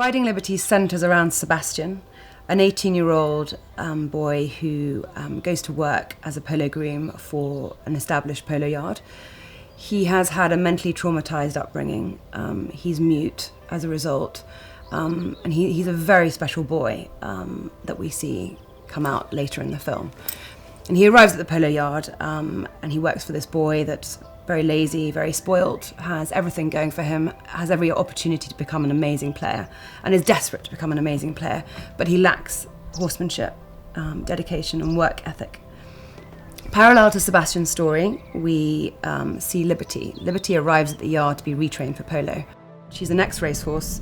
Riding Liberty centres around Sebastian, an 18-year-old boy who goes to work as a polo groom for an established polo yard. He has had a mentally traumatised upbringing. He's mute as a result, and he's a very special boy that we see come out later in the film. And he arrives at the polo yard, and he works for this boy that's very lazy, very spoilt, has everything going for him, has every opportunity to become an amazing player, and is desperate to become an amazing player, but he lacks horsemanship, dedication and work ethic. Parallel to Sebastian's story, we see Liberty. Liberty arrives at the yard to be retrained for polo. She's an ex-racehorse,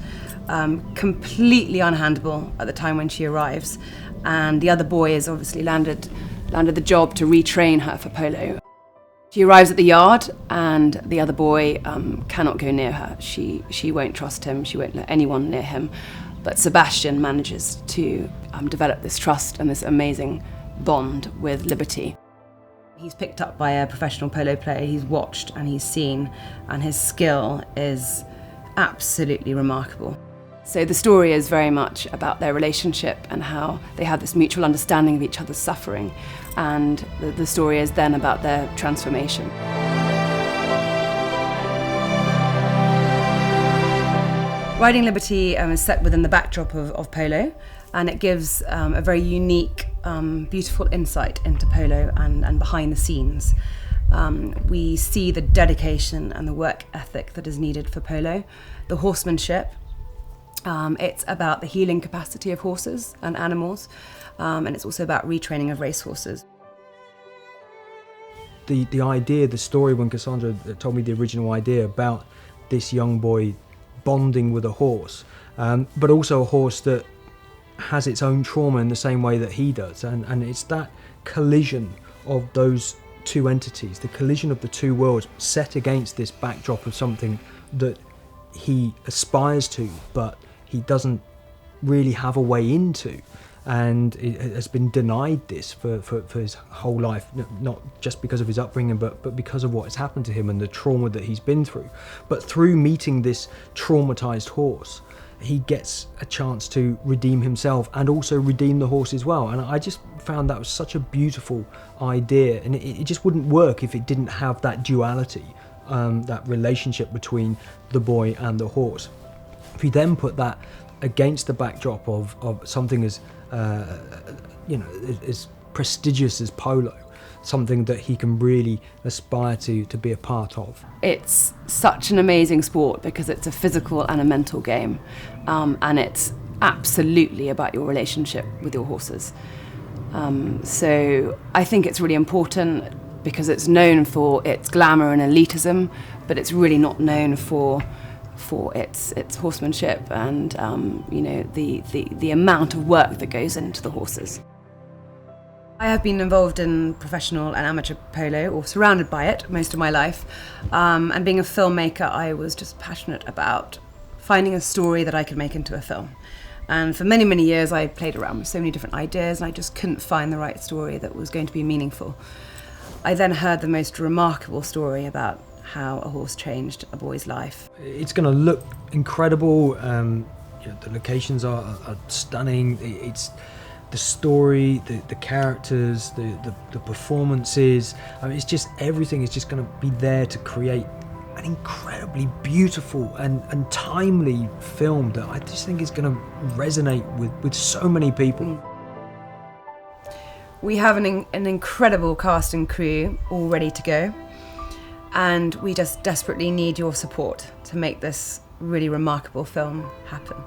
completely unhandable at the time when she arrives, and the other boy has obviously landed the job to retrain her for polo. She arrives at the yard and the other boy cannot go near her. She won't trust him, she won't let anyone near him. But Sebastian manages to develop this trust and this amazing bond with Liberty. He's picked up by a professional polo player, he's watched and he's seen, and his skill is absolutely remarkable. So the story is very much about their relationship and how they have this mutual understanding of each other's suffering, and the story is then about their transformation. Riding Liberty is set within the backdrop of polo, and it gives a very unique, beautiful insight into polo and behind the scenes. We see the dedication and the work ethic that is needed for polo, the horsemanship. It's about the healing capacity of horses and animals, and it's also about retraining of racehorses. The idea, the story, when Cassandra told me the original idea about this young boy bonding with a horse, but also a horse that has its own trauma in the same way that he does, and it's that collision of those two entities, the collision of the two worlds set against this backdrop of something that he aspires to, but he doesn't really have a way into, and it has been denied this for his whole life, not just because of his upbringing, but because of what has happened to him and the trauma that he's been through. But through meeting this traumatized horse, he gets a chance to redeem himself and also redeem the horse as well. And I just found that was such a beautiful idea, and it just wouldn't work if it didn't have that duality, that relationship between the boy and the horse. If you then put that against the backdrop of something as as prestigious as polo, something that he can really aspire to be a part of. It's such an amazing sport because it's a physical and a mental game, and it's absolutely about your relationship with your horses. So I think it's really important because it's known for its glamour and elitism, but it's really not known for its horsemanship and the amount of work that goes into the horses. I have been involved in professional and amateur polo, or surrounded by it, most of my life. And being a filmmaker, I was just passionate about finding a story that I could make into a film. And for many, many years, I played around with so many different ideas, and I just couldn't find the right story that was going to be meaningful. I then heard the most remarkable story about how a horse changed a boy's life. It's going to look incredible. The locations are stunning. It's the story, the characters, the performances. I mean, it's just everything is just going to be there to create an incredibly beautiful and timely film that I just think is going to resonate with so many people. We have an incredible cast and crew all ready to go, and we just desperately need your support to make this really remarkable film happen.